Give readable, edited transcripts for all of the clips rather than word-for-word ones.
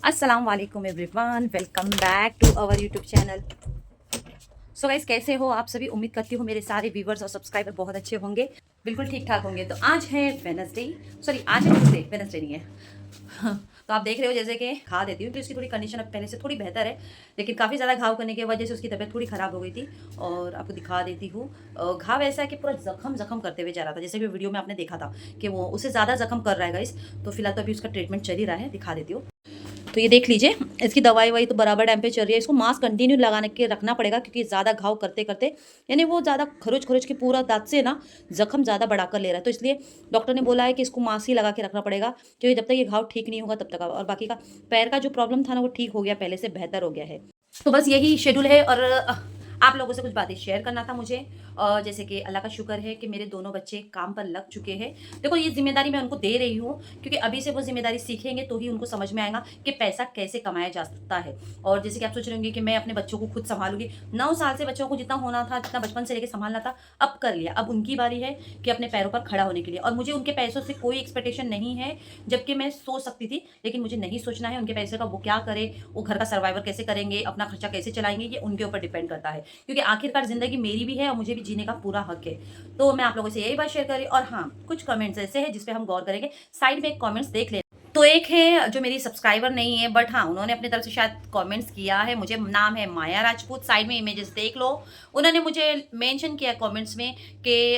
अस्सलाम वालेकुम everyone, welcome back to our YouTube channel. So guys, कैसे हो आप सभी? उम्मीद करती हूँ मेरे सारे व्यूवर्स और सब्सक्राइबर बहुत अच्छे होंगे, बिल्कुल ठीक ठाक होंगे। तो आज है वेनसडे, सॉरी आज है ट्यूसडे, वेनसडे नहीं है। तो आप देख रहे हो जैसे कि खा देती हूँ, तो इसकी थोड़ी कंडीशन अब पहले से थोड़ी बेहतर है, लेकिन काफ़ी ज़्यादा घाव करने की वजह से उसकी तबीयत थोड़ी ख़राब हो गई थी। और आपको दिखा देती हूँ। घाव ऐसा है कि पूरा जख्म जख्म करते हुए जा रहा था, जैसे कि वीडियो में आपने देखा था कि वो उससे ज़्यादा जख्म कर रहा है गाइस। तो फिलहाल तो अभी उसका ट्रीटमेंट चल ही रहा है, दिखा देती हूँ। तो ये देख लीजिए, इसकी दवाई वही तो बराबर टाइम पे चल रही है। इसको मास्क कंटिन्यू लगाने के रखना पड़ेगा, क्योंकि ज़्यादा घाव करते करते यानी वो ज़्यादा खरोच खरोच के पूरा दाँत से ना जख्म ज़्यादा बढ़ा कर ले रहा है। तो इसलिए डॉक्टर ने बोला है कि इसको मास्क ही लगा के रखना पड़ेगा, क्योंकि जब तक ये घाव ठीक नहीं होगा तब तक। और बाकी का पैर का जो प्रॉब्लम था ना, वो ठीक हो गया, पहले से बेहतर हो गया है। तो बस यही शेड्यूल है। और आप लोगों से कुछ बातें शेयर करना था मुझे। जैसे कि अल्लाह का शुक्र है कि मेरे दोनों बच्चे काम पर लग चुके हैं। देखो, ये ज़िम्मेदारी मैं उनको दे रही हूँ, क्योंकि अभी से वो ज़िम्मेदारी सीखेंगे तो ही उनको समझ में आएगा कि पैसा कैसे कमाया जा सकता है। और जैसे कि आप सोच रहे होंगे कि मैं अपने बच्चों को खुद सँभालूँगी। 9 साल से बच्चों को जितना होना था, जितना बचपन से लेके सँभालना था, अब कर लिया। अब उनकी बारी है कि अपने पैरों पर खड़ा होने के लिए। और मुझे उनके पैसों से कोई एक्सपेक्टेशन नहीं है, जबकि मैं सोच सकती थी, लेकिन मुझे नहीं सोचना है उनके पैसे का। वो क्या करें, वो घर का सर्वाइवर कैसे करेंगे, अपना खर्चा कैसे चलाएँगे, ये उनके ऊपर डिपेंड करता है। क्योंकि आखिरकार ज़िंदगी मेरी भी है और मुझे भी जीने का पूरा हक है। तो मैं आप लोगों से यही बात शेयर कर रही हूँ। और हाँ, कुछ कमेंट्स ऐसे हैं जिस पे हम गौर करेंगे। साइड में एक कमेंट्स देख लें। तो एक है जो मेरी सब्सक्राइबर नहीं है, बट हाँ, उन्होंने अपनी तरफ से शायद कमेंट्स किया है मुझे। नाम है माया राजपूत, साइड में इमेजेस देख लो। उन्होंने मुझे मेंशन किया कमेंट्स में कि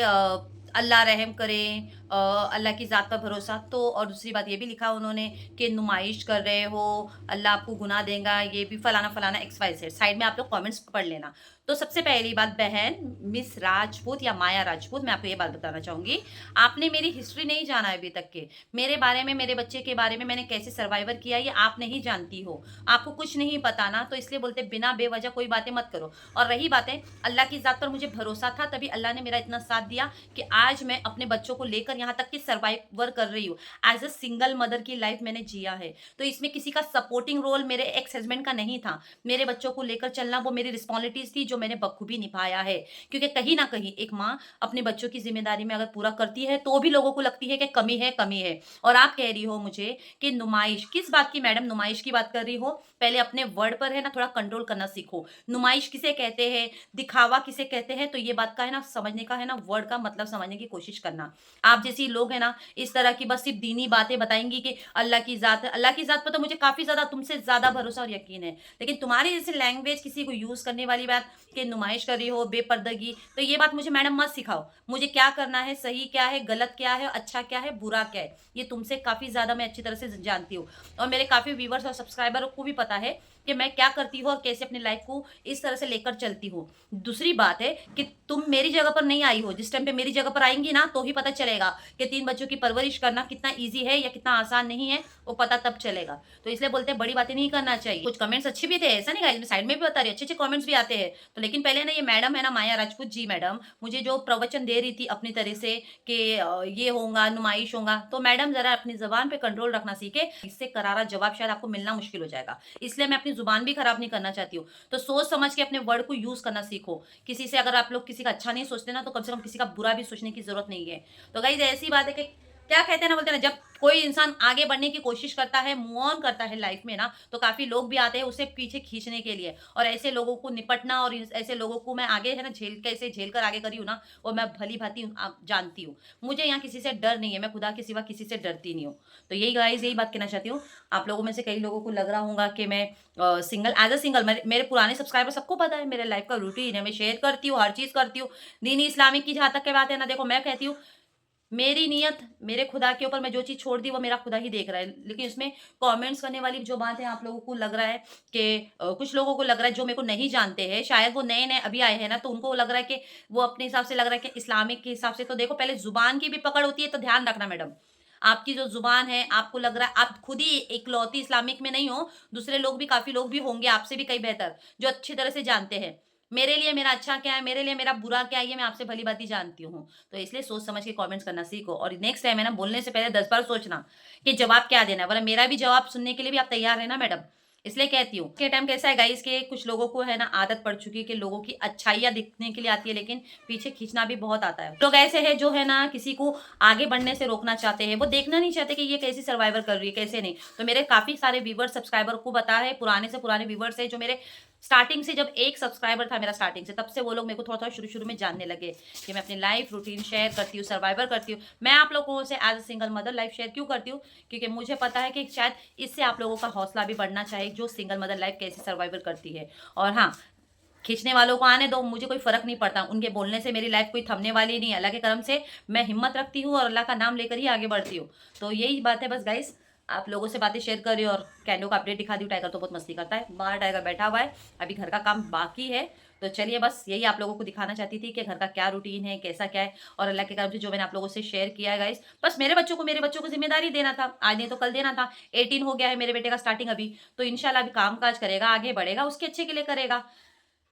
अल्लाह रहम करे, अल्लाह की ज़ात पर भरोसा। तो और दूसरी बात ये भी लिखा उन्होंने कि नुमाइश कर रहे हो, अल्लाह आपको गुनाह देगा, ये भी फलाना फलाना एक्स वाई जेड। साइड में आप लोग कमेंट्स पढ़ लेना। तो सबसे पहली बात, बहन मिस राजपूत या माया राजपूत, मैं आपको ये बात बताना चाहूँगी, आपने मेरी हिस्ट्री नहीं जाना है अभी तक के। मेरे बारे में, मेरे बच्चे के बारे में मैंने कैसे सर्वाइवर किया, ये आप नहीं जानती हो। आपको कुछ नहीं पता ना, तो इसलिए बोलते बिना बेवजह कोई बातें मत करो। और रही बातें, अल्लाह की ज़ात पर मुझे भरोसा था, तभी अल्लाह ने मेरा इतना साथ दिया कि आज मैं अपने बच्चों को लेकर यहाँ तक कि सर्वाइवर कर रही हूँ। एज़ अ सिंगल मदर की लाइफ मैंने जिया है। तो इसमें किसी का सपोर्टिंग रोल मेरे एक्स हस्बैंड का नहीं था। मेरे बच्चों को लेकर चलना वो मेरी रिस्पॉन्सिबिलिटीज़ थी, जो मैंने बखूबी निभाया है। क्योंकि कहीं न कहीं एक माँ अपने बच्चों की ज़िम्मेदारी में अगर पूरा करती है, तो भी लोगों को लगती है कि कमी है, कमी है। और आप कह रही हो मुझे कि नुमाइश, किस बात की मैडम नुमाइश की बात कर रही हो? पहले अपने वर्ड पर है ना थोड़ा कंट्रोल करना सीखो। नुमाइश किसे कहते हैं, दिखावा किसे कहते हैं, तो ये बात का है ना समझने का है ना, वर्ड का मतलब समझने की कोशिश करना। आप जैसी लोग हैं ना, इस तरह की बस सिर्फ़ दीनी बातें बताएँगी कि अल्लाह की ज़ात है। अल्लाह की ज़ात पर तो मुझे काफ़ी ज़्यादा तुमसे ज़्यादा भरोसा और यकीन है। लेकिन तुम्हारी जैसे लैंग्वेज किसी को यूज़ करने वाली बात कि नुमाइश कर रही हो, बेपर्दगी, तो ये बात मुझे मैडम मत सिखाओ। मुझे क्या करना है, सही क्या है, गलत क्या है, अच्छा क्या है, बुरा क्या है, ये तुमसे काफ़ी ज़्यादा मैं अच्छी तरह से जानती हूँ। और मेरे काफ़ी व्यूअर्स और सब्सक्राइबरों को भी पता है कि मैं क्या करती हूँ और कैसे अपनी लाइफ़ को इस तरह से लेकर चलती हूँ। दूसरी बात है कि तुम मेरी जगह पर नहीं आई हो, जिस टाइम पे मेरी जगह पर आएँगी ना, तो ही पता चलेगा कि 3 बच्चों की परवरिश करना कितना ईज़ी है या कितना आसान नहीं है, वो पता तब चलेगा। तो इसलिए बोलते हैं बड़ी बातें नहीं करना चाहिए। कुछ कमेंट्स अच्छे भी थे, ऐसा नहीं गाइस, मैं साइड में भी बता रही हूँ, अच्छे-अच्छे कमेंट्स भी आते हैं। तो लेकिन पहले ना ये मैडम है ना माया राजपूत जी मैडम, मुझे जो प्रवचन दे रही थी अपनी तरह से कि ये होगा, नुमाइश होगा, तो मैडम ज़रा अपनी ज़ुबान पे कंट्रोल रखना सीखें। इससे करारा जवाब शायद आपको मिलना मुश्किल हो जाएगा। इसलिए मैं अपनी ज़ुबान भी खराब नहीं करना चाहती हूँ। तो सोच समझ के अपने वर्ड को यूज़ करना सीखो। किसी से अगर आप लोग किसी का अच्छा नहीं सोचते ना, तो कम से कम किसी का बुरा भी सोचने की ज़रूरत नहीं है। तो गाइज़ ऐसी बात है कि क्या कहते हैं ना, बोलते हैं ना, जब कोई इंसान आगे बढ़ने की कोशिश करता है, मूव ऑन करता है लाइफ में ना, तो काफ़ी लोग भी आते हैं उसे पीछे खींचने के लिए। और ऐसे लोगों को निपटना और ऐसे लोगों को मैं आगे है ना कैसे झेल कर आगे करी हूँ ना, वो मैं भली-भाँति जानती हूँ। मुझे यहाँ किसी से डर नहीं है, मैं खुदा के सिवा किसी से डरती नहीं हूँ। तो यही गाइज़, यही बात कहना चाहती हूँ। आप लोगों में से कई लोगों को लग रहा होगा कि मैं सिंगल एज़ अ सिंगल, मेरे पुराने सब्सक्राइबर सबको पता है मेरे लाइफ का रूटीन है, मैं शेयर करती हूँ, हर चीज़ करती हूँ। दीनी इस्लामिक की जहाँ तक की बात है ना, देखो मैं कहती हूँ मेरी नियत मेरे खुदा के ऊपर, मैं जो चीज़ छोड़ दी वो मेरा खुदा ही देख रहा है। लेकिन इसमें कमेंट्स करने वाली जो बात है, आप लोगों को लग रहा है कि कुछ लोगों को लग रहा है जो मेरे को नहीं जानते हैं, शायद वो नए-नए अभी आए हैं ना, तो उनको लग रहा है कि वो अपने हिसाब से लग रहा है कि इस्लामिक के हिसाब से। तो देखो, पहले ज़ुबान की भी पकड़ होती है, तो ध्यान रखना मैडम। आपकी जो ज़ुबान है, आपको लग रहा है आप खुद ही इकलौती इस्लामिक में नहीं हो, दूसरे लोग भी, काफ़ी लोग भी होंगे आपसे भी कहीं बेहतर, जो अच्छी तरह से जानते हैं। मेरे लिए मेरा अच्छा क्या है, मेरे लिए मेरा बुरा क्या है, ये मैं आपसे भली-भाँति जानती हूँ। तो इसलिए सोच समझ के कमेंट्स करना सीखो। और नेक्स्ट टाइम है ना, बोलने से पहले 10 बार सोचना कि जवाब क्या देना है, वरना मेरा भी जवाब सुनने के लिए भी आप तैयार रहना मैडम। इसलिए कहती हूँ के टाइम कैसा है गाइस के कुछ लोगों को है ना आदत पड़ चुकी है कि लोगों की अच्छाइयाँ दिखने के लिए आती है, लेकिन पीछे खींचना भी बहुत आता है। लोग ऐसे हैं जो है ना किसी को आगे बढ़ने से रोकना चाहते हैं, वो देखना नहीं चाहते कि ये कैसे सर्वाइवर कर रही है, कैसे नहीं। तो मेरे काफी सारे व्यूवर्स सब्सक्राइबर को पता है, पुराने से पुराने व्यूवर्स है जो मेरे स्टार्टिंग से, जब एक सब्सक्राइबर था मेरा स्टार्टिंग से, तब से वो लोग मेरे को थोड़ा थोड़ा शुरू शुरू में जानने लगे कि मैं अपनी लाइफ रूटीन शेयर करती हूँ, सर्वाइवर करती हूँ। मैं आप लोगों से as a single mother life share क्यों करती हूँ, क्योंकि मुझे पता है कि शायद इससे आप लोगों का हौसला भी बढ़ना चाहिए, जो सिंगल मदर लाइफ कैसे सर्वाइवर करती है। और हाँ, खींचने वालों को आने दो, मुझे कोई फर्क नहीं पड़ता, उनके बोलने से मेरी लाइफ कोई थमने वाली नहीं है। अल्लाह के करम से मैं हिम्मत रखती हूँ और अल्लाह का नाम लेकर ही आगे बढ़ती हूँ। तो यही बात है बस गाइस, आप लोगों से बातें शेयर कर रही हूँ और कैंडो का अपडेट दिखा दी। टाइगर तो बहुत मस्ती करता है, बाहर टाइगर बैठा हुआ है, अभी घर का काम बाकी है। तो चलिए बस यही आप लोगों को दिखाना चाहती थी कि घर का क्या रूटीन है, कैसा क्या है। और अल्लाह के करम से जो मैंने आप लोगों से शेयर किया है गाइस, बस मेरे बच्चों को जिम्मेदारी देना था, आज नहीं तो कल देना था। 18 हो गया है मेरे बेटे का स्टार्टिंग अभी, तो इंशाल्लाह अभी काम काज करेगा, आगे बढ़ेगा, उसके अच्छे के लिए करेगा।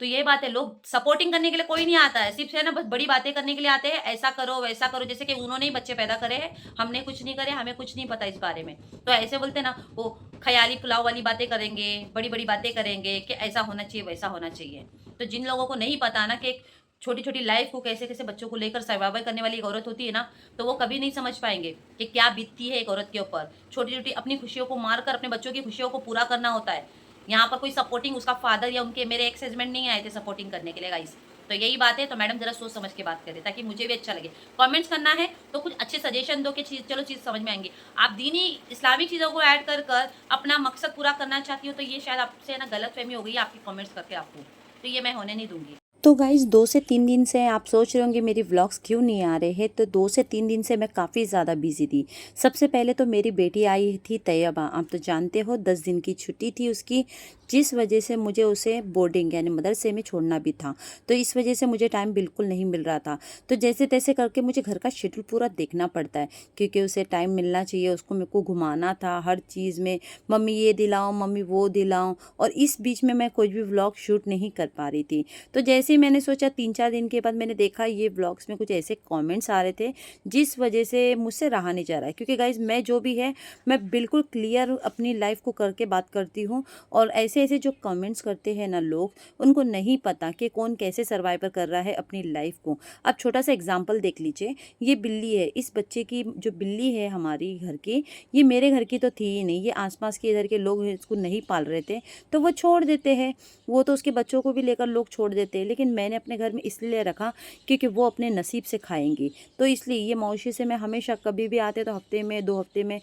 तो ये बात है, लोग सपोर्टिंग करने के लिए कोई नहीं आता है, सिर्फ है ना बस बड़ी बातें करने के लिए आते हैं, ऐसा करो वैसा करो, जैसे कि उन्होंने ही बच्चे पैदा करे हैं, हमने कुछ नहीं करे, हमें कुछ नहीं पता इस बारे में। तो ऐसे बोलते ना, वो ख्याली पुलाव वाली बातें करेंगे, बड़ी बड़ी बातें करेंगे कि ऐसा होना चाहिए वैसा होना चाहिए। तो जिन लोगों को नहीं पता ना कि एक छोटी छोटी लाइफ को कैसे कैसे बच्चों को लेकर सर्वाइव करने वाली एक औरत होती है ना, तो वो कभी नहीं समझ पाएंगे कि क्या बीतती है एक औरत के ऊपर। छोटी छोटी अपनी खुशियों को मारकर अपने बच्चों की खुशियों को पूरा करना होता है। यहाँ पर कोई सपोर्टिंग उसका फादर या उनके मेरे एक्स हस्बैंड नहीं आए थे सपोर्टिंग करने के लिए गाइस। तो यही बात है, तो मैडम जरा सोच समझ के बात करें ताकि मुझे भी अच्छा लगे। कमेंट्स करना है तो कुछ अच्छे सजेशन दो कि चीज़ समझ में आएंगी। आप दीनी इस्लामिक चीज़ों को ऐड कर कर अपना मकसद पूरा करना चाहती हो, तो ये शायद आपसे ना गलत फहमी हो गई आपकी कमेंट्स करके आपको, तो ये मैं होने नहीं दूंगी। तो गाइज़ 2 से 3 दिन से आप सोच रहे होंगे मेरी व्लॉग्स क्यों नहीं आ रहे हैं, तो 2 से 3 दिन से मैं काफ़ी ज़्यादा बिज़ी थी। सबसे पहले तो मेरी बेटी आई थी तैयबा, आप तो जानते हो 10 दिन की छुट्टी थी उसकी, जिस वजह से मुझे उसे बोर्डिंग यानी मदरसे में छोड़ना भी था। तो इस वजह से मुझे टाइम बिल्कुल नहीं मिल रहा था। तो जैसे तैसे करके मुझे घर का शेड्यूल पूरा देखना पड़ता है, क्योंकि उसे टाइम मिलना चाहिए, उसको मेरे को घुमाना था हर चीज़ में, मम्मी ये दिलाओ, मम्मी वो दिलाओ, और इस बीच में मैं कुछ भी व्लॉग शूट नहीं कर पा रही थी। तो जैसे ही मैंने सोचा 3-4 दिन के बाद मैंने देखा ये व्लॉग्स में कुछ ऐसे कमेंट्स आ रहे थे जिस वजह से मुझसे रहा नहीं जा रहा है, क्योंकि गाइज मैं जो भी है मैं बिल्कुल क्लियर अपनी लाइफ को करके बात करती हूँ। और ऐसे ऐसे जो कमेंट्स करते हैं ना लोग, उनको नहीं पता कि कौन कैसे सर्वाइवर कर रहा है अपनी लाइफ को। अब छोटा सा एग्जाम्पल देख लीजिए, ये बिल्ली है, इस बच्चे की जो बिल्ली है हमारी घर की, ये मेरे घर की तो थी ही नहीं, ये आसपास के इधर के लोग इसको नहीं पाल रहे थे तो वो छोड़ देते हैं, वो तो उसके बच्चों को भी लेकर लोग छोड़ देते हैं। लेकिन मैंने अपने घर में इसलिए रखा क्योंकि वो अपने नसीब से खाएंगी। तो इसलिए ये मौसी से मैं हमेशा कभी भी आते तो हफ्ते में 2 हफ्ते में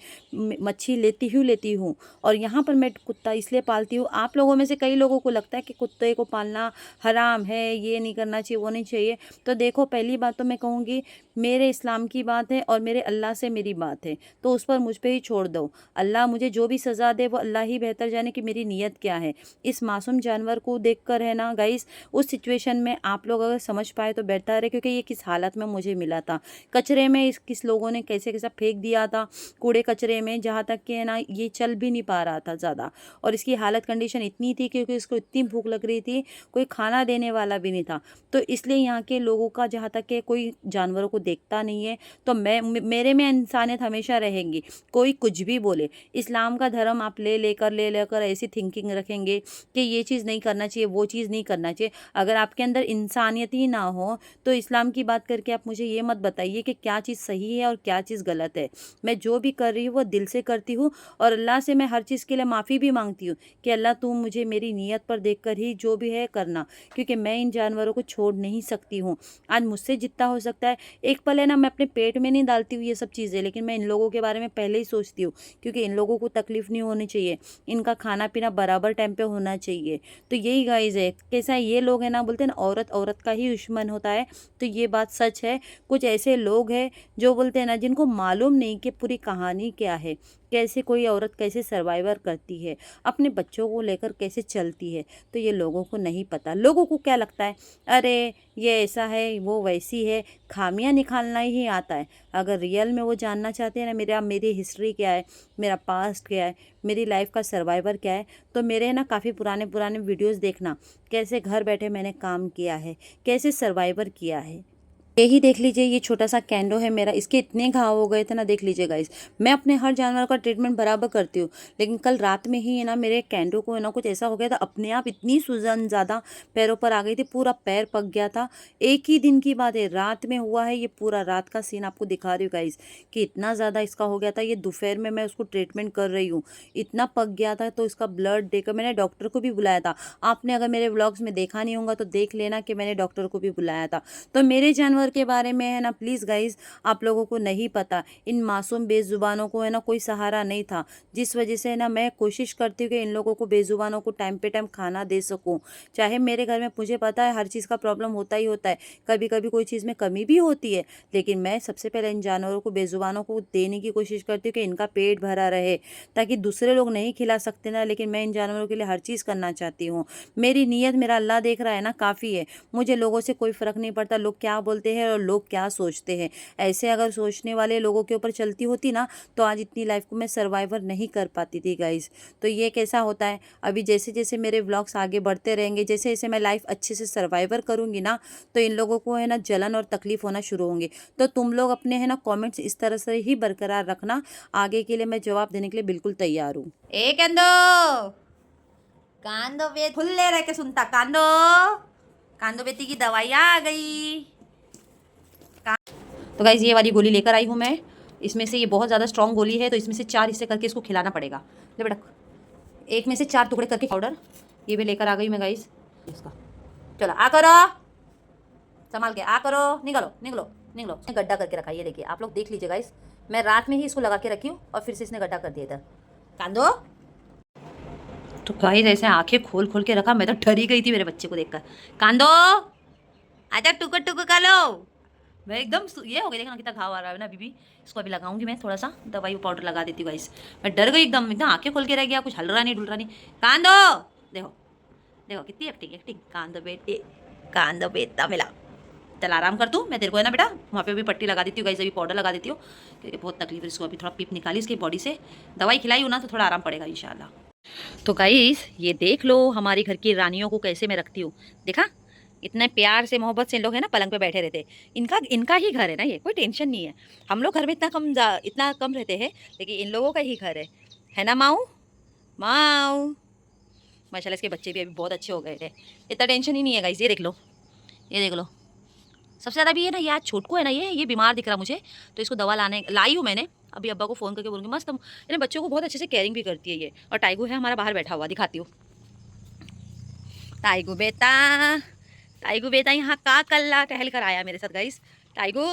मच्छी लेती हूँ। और यहाँ पर मैं कुत्ता इसलिए पालती हूँ, आप लोगों में से कई लोगों को लगता है कि कुत्ते को पालना हराम है, ये नहीं करना चाहिए, वो नहीं चाहिए। तो देखो, पहली बात तो मैं कहूँगी मेरे इस्लाम की बात है और मेरे अल्लाह से मेरी बात है, तो उस पर मुझ पर ही छोड़ दो। अल्लाह मुझे जो भी सज़ा दे वो अल्लाह ही बेहतर जाने कि मेरी नीयत क्या है। इस मासूम जानवर को देखकर है ना गाइस, उस सिचुएशन में आप लोग अगर समझ पाए तो बेहतर है, क्योंकि ये किस हालत में मुझे मिला था। कचरे में इस किस लोगों ने कैसे कैसा फेंक दिया था, कूड़े कचरे में, जहाँ तक कि है ना ये चल भी नहीं पा रहा था ज़्यादा। और इसकी हालत कंडीशन इतनी थी क्योंकि इसको इतनी भूख लग रही थी, कोई खाना देने वाला भी नहीं था। तो इसलिए यहाँ के लोगों का, जहाँ तक कि कोई जानवरों को देखता नहीं है, तो मेरे में इंसानियत हमेशा रहेगी। कोई कुछ भी बोले, इस्लाम का धर्म आप ले लेकर ऐसी थिंकिंग रखेंगे कि ये चीज़ नहीं करना चाहिए, वो चीज़ नहीं करना चाहिए। अगर आपके अंदर इंसानियत ही ना हो तो इस्लाम की बात करके आप मुझे ये मत बताइए कि क्या चीज़ सही है और क्या चीज़ गलत है। मैं जो भी कर रही हूँ वो दिल से करती हूँ, और अल्लाह से मैं हर चीज़ के लिए माफ़ी भी मांगती हूँ कि अल्लाह तू मुझे मेरी नीयत पर देखकर ही जो भी है करना, क्योंकि मैं इन जानवरों को छोड़ नहीं सकती हूँ। आज मुझसे जितना हो सकता है, एक पल है ना मैं अपने पेट में नहीं डालती हूँ ये सब चीज़ें, लेकिन मैं इन लोगों के बारे में पहले ही सोचती हूँ, क्योंकि इन लोगों को तकलीफ़ नहीं होनी चाहिए, इनका खाना पीना बराबर टाइम पे होना चाहिए। तो यही गाइज है, कैसा है, ये लोग हैं ना बोलते हैं ना औरत औरत का ही दुश्मन होता है, तो ये बात सच है। कुछ ऐसे लोग हैं जो बोलते हैं ना, जिनको मालूम नहीं कि पूरी कहानी क्या है, कैसे कोई औरत कैसे सर्वाइवर करती है, अपने बच्चों को लेकर कैसे चलती है, तो ये लोगों को नहीं पता। लोगों को क्या लगता है, अरे ये ऐसा है वो वैसी है, खामियां निकालना ही आता है। अगर रियल में वो जानना चाहते हैं ना मेरी हिस्ट्री क्या है, मेरा पास्ट क्या है, मेरी लाइफ का सर्वाइवर क्या है, तो मेरे ना काफ़ी पुराने वीडियोस देखना, कैसे घर बैठे मैंने काम किया है, कैसे सर्वाइवर किया है। यही देख लीजिए, ये छोटा सा कैंडो है मेरा, इसके इतने घाव हो गए थे ना, देख लीजिए गाइस। मैं अपने हर जानवर का ट्रीटमेंट बराबर करती हूँ, लेकिन कल रात में ही है ना मेरे कैंडो को है ना कुछ ऐसा हो गया था, अपने आप इतनी सूजन ज़्यादा पैरों पर आ गई थी, पूरा पैर पक गया था। एक ही दिन की बात है, रात में हुआ है, ये पूरा रात का सीन आपको दिखा रही हूँ गाइस कि इतना ज़्यादा इसका हो गया था। ये दोपहर में मैं उसको ट्रीटमेंट कर रही हूँ, इतना पक गया था, तो इसका ब्लड देकर मैंने डॉक्टर को भी बुलाया था। आपने अगर मेरे व्लॉग्स में देखा नहीं होगा तो देख लेना कि मैंने डॉक्टर को भी बुलाया था। तो मेरे जानवर के बारे में है ना प्लीज़ गाइज, आप लोगों को नहीं पता, इन मासूम बेजुबानों को है ना कोई सहारा नहीं था, जिस वजह से है ना मैं कोशिश करती हूँ कि इन लोगों को, बेजुबानों को टाइम पे टाइम खाना दे सकूँ। चाहे मेरे घर में, मुझे पता है हर चीज़ का प्रॉब्लम होता ही होता है, कभी कभी कोई चीज़ में कमी भी होती है, लेकिन मैं सबसे पहले इन जानवरों को, बेजुबानों को देने की कोशिश करती हूँ कि इनका पेट भरा रहे, ताकि दूसरे लोग नहीं खिला सकते ना, लेकिन मैं इन जानवरों के लिए हर चीज़ करना चाहती हूँ। मेरी नीयत मेरा अल्लाह देख रहा है ना, काफ़ी है। मुझे लोगों से कोई फ़र्क नहीं पड़ता लोग क्या बोलते हैं और लोग क्या सोचते हैं। ऐसे अगर सोचने वाले लोगों के ऊपर चलती होती ना, तो आज इतनी लाइफ को मैं सर्वाइवर नहीं कर पाती थी गाइस। तो ये कैसा होता है, अभी जैसे जैसे मेरे व्लॉग्स आगे बढ़ते रहेंगे, जैसे जैसे मैं लाइफ अच्छे से सर्वाइवर करूँगी ना, तो इन लोगों को है ना जलन और तकलीफ होना शुरू होंगी। तो तुम लोग अपने है ना कमेंट्स इस तरह से ही बरकरार रखना, आगे के लिए मैं जवाब देने के लिए बिल्कुल तैयार हूँ। ए कांदो, कांदो बे खुले रह के सुनता, कांदो, कांदो बेटी की दवाई आ गई। तो गाइज ये वाली गोली लेकर आई हूँ मैं, इसमें से ये बहुत ज़्यादा स्ट्रॉन्ग गोली है, तो इसमें से 4 हिस्से करके इसको खिलाना पड़ेगा। ले बेटा, एक में से 4 टुकड़े करके पाउडर ये भी लेकर आ गई मैं गाइज इसका। चलो आ करो, संभाल के आ करो, निकलो निकलो निकलो। गड्ढा करके रखा है, ये देखिए आप लोग देख लीजिए गाइस, मैं रात में ही इसको लगा के रखी हूँ और फिर से इसने गड्ढा कर दिया इधर। कांदो, तो गाइस ऐसे आंखें खोल खोल के रखा, मैं तो डर ही गई थी मेरे बच्चे को देखकर। कांदो, आजा टुकुर टुकुर खा लो। मैं एकदम ये हो गई, देखना कितना घाव आ रहा है ना बीबी। इसको अभी लगाऊंगी मैं, थोड़ा सा दवाई पाउडर लगा देती हूँ गाइस। मैं डर गई एकदम, इतना आंखें खोल के रह गया, कुछ हल रहा नहीं डुल रहा नहीं। कांदो, देखो देखो कितनी एक्टिंग एक्टिंग। कांदो बेटे, कांदो बेटा मिला। चल आराम कर तू, मैं तेरे को है ना बेटा वहाँ पे भी पट्टी लगा देती हूँ गाइस, अभी पाउडर लगा देती हूँ क्योंकि बहुत तकलीफ है इसको। अभी थोड़ा पीप निकाली इसकी बॉडी से, दवाई खिलाई हूँ ना तो थोड़ा आराम पड़ेगा इंशाल्लाह। तो गाइस ये देख लो हमारी घर की रानियों को कैसे मैं रखती हूँ, देखा इतने प्यार से मोहब्बत से इन लोग है ना पलंग पे बैठे रहते। इनका इनका ही घर है ना, ये कोई टेंशन नहीं है। हम लोग घर में इतना कम रहते हैं, लेकिन इन लोगों का ही घर है ना माऊ। माऊ माशाल्लाह, इसके बच्चे भी अभी बहुत अच्छे हो गए थे, इतना टेंशन ही नहीं है गाइस। ये देख लो, ये देख लो। सबसे ज़्यादा भी है ना ये आज छोटको है ना, ये बीमार दिख रहा मुझे, तो इसको दवा लाई हूँ मैंने। अभी अब्बा को फ़ोन करके बोलूँगी, मस्त है ना, बच्चों को बहुत अच्छे से केयरिंग भी करती है ये। और टाइगू है हमारा बाहर बैठा हुआ, दिखाती हूँ। टाइगू बेटा, टाइगू बेटा यहाँ का कल्ला टहल कर आया मेरे साथ गाइस। टाइगू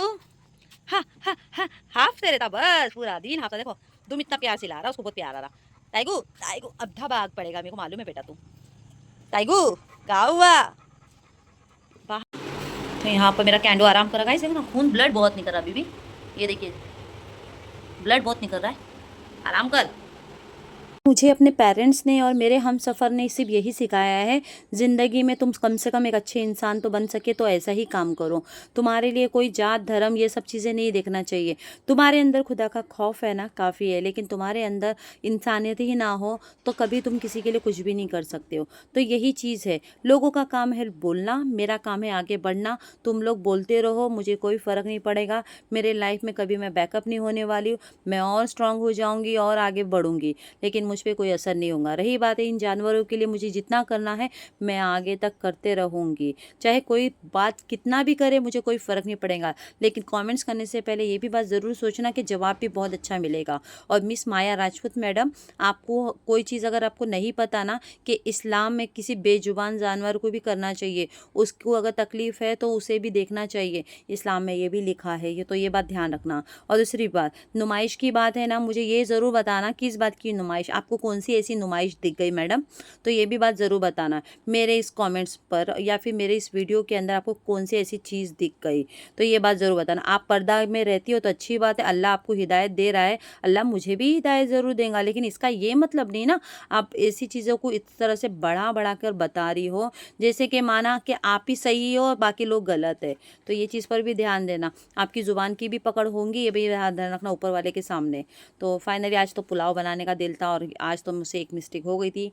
हा हा हा, हाफते रहता बस पूरा दिन हाफता। देखो तुम इतना प्यार से ला रहा, उसको बहुत प्यार आ रहा। टाइगू टाइगू अद्धा भाग पड़ेगा, मेरे को मालूम है बेटा तू। टाइगू क्या हुआ। तो यहाँ पर मेरा कैंडो आराम कर रहा है, देखो ना खून ब्लड बहुत निकल रहा है बीबी, ये देखिए ब्लड बहुत निकल रहा है, आराम कर। मुझे अपने पेरेंट्स ने और मेरे हम सफ़र ने सिर्फ यही सिखाया है, ज़िंदगी में तुम कम से कम एक अच्छे इंसान तो बन सके तो ऐसा ही काम करो। तुम्हारे लिए कोई जात धर्म ये सब चीज़ें नहीं देखना चाहिए। तुम्हारे अंदर खुदा का खौफ है ना, काफ़ी है, लेकिन तुम्हारे अंदर इंसानियत ही ना हो तो कभी तुम किसी के लिए कुछ भी नहीं कर सकते हो। तो यही चीज़ है, लोगों का काम है बोलना, मेरा काम है आगे बढ़ना। तुम लोग बोलते रहो, मुझे कोई फ़र्क नहीं पड़ेगा। मेरे लाइफ में कभी मैं बैकअप नहीं होने वाली हूँ, मैं और स्ट्रांग हो जाऊँगी और आगे बढ़ूँगी, लेकिन मुझ पे कोई असर नहीं होगा। रही बात है इन जानवरों के लिए मुझे जितना करना है मैं आगे तक करते रहूँगी, चाहे कोई बात कितना भी करे मुझे कोई फ़र्क नहीं पड़ेगा। लेकिन कमेंट्स करने से पहले ये भी बात ज़रूर सोचना कि जवाब भी बहुत अच्छा मिलेगा। और मिस माया राजपूत मैडम, आपको कोई चीज़ अगर आपको नहीं पता ना कि इस्लाम में किसी बेजुबान जानवर को भी करना चाहिए, उसको अगर तकलीफ़ है तो उसे भी देखना चाहिए, इस्लाम में ये भी लिखा है, ये तो ये बात ध्यान रखना। और दूसरी बात नुमाइश की बात है ना, मुझे ये ज़रूर बताना किस बात की नुमाइश, आपको कौन सी ऐसी नुमाइश दिख गई मैडम, तो ये भी बात ज़रूर बताना मेरे इस कमेंट्स पर, या फिर मेरे इस वीडियो के अंदर आपको कौन सी ऐसी चीज़ दिख गई, तो ये बात ज़रूर बताना। आप पर्दा में रहती हो तो अच्छी बात है, अल्लाह आपको हिदायत दे रहा है, अल्लाह मुझे भी हिदायत ज़रूर देगा, लेकिन इसका ये मतलब नहीं ना आप ऐसी चीज़ों को इस तरह से बढ़ा बढ़ा कर बता रही हो जैसे कि माना कि आप ही सही हो और बाकी लोग गलत है। तो ये चीज़ पर भी ध्यान देना, आपकी ज़ुबान की भी पकड़ होंगी, ये भी ध्यान रखना ऊपर वाले के सामने। तो फाइनली आज तो पुलाव बनाने का दिल था और आज तो मुझसे एक मिस्टेक हो गई थी,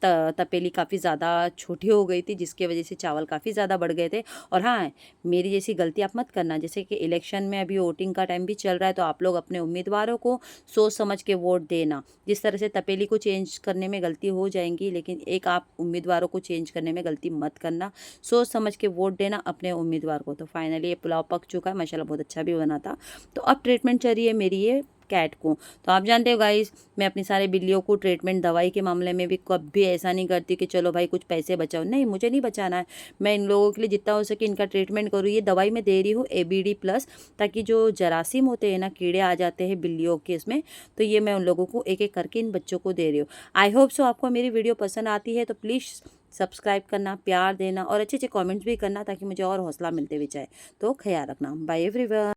तपेली काफ़ी ज़्यादा छोटी हो गई थी, जिसकी वजह से चावल काफ़ी ज़्यादा बढ़ गए थे। और हाँ, मेरी जैसी गलती आप मत करना। जैसे कि इलेक्शन में अभी वोटिंग का टाइम भी चल रहा है, तो आप लोग अपने उम्मीदवारों को सोच समझ के वोट देना। जिस तरह से तपेली को चेंज करने में गलती हो जाएंगी, लेकिन एक आप उम्मीदवारों को चेंज करने में गलती मत करना। सोच समझ के वोट देना अपने उम्मीदवार को। तो फाइनली ये पुलाव पक चुका है, माशाल्लाह बहुत अच्छा भी बना था। तो अब ट्रीटमेंट चल रही है मेरी ये कैट को। तो आप जानते हो गाइस, मैं अपनी सारे बिल्लियों को ट्रीटमेंट दवाई के मामले में भी कभी ऐसा नहीं करती कि चलो भाई कुछ पैसे बचाओ। नहीं, मुझे नहीं बचाना है। मैं इन लोगों के लिए जितना हो सके इनका ट्रीटमेंट करूँ। ये दवाई मैं दे रही हूँ ABD+, ताकि जो जरासीम होते हैं ना, कीड़े आ जाते हैं बिल्लियों के इसमें, तो ये मैं उन लोगों को एक एक करके इन बच्चों को दे रही हूँ। आई होप सो आपको मेरी वीडियो पसंद आती है, तो प्लीज़ सब्सक्राइब करना, प्यार देना और अच्छे अच्छे कमेंट्स भी करना, ताकि मुझे और हौसला मिलते भी जाए। तो ख्याल रखना। Bye everyone.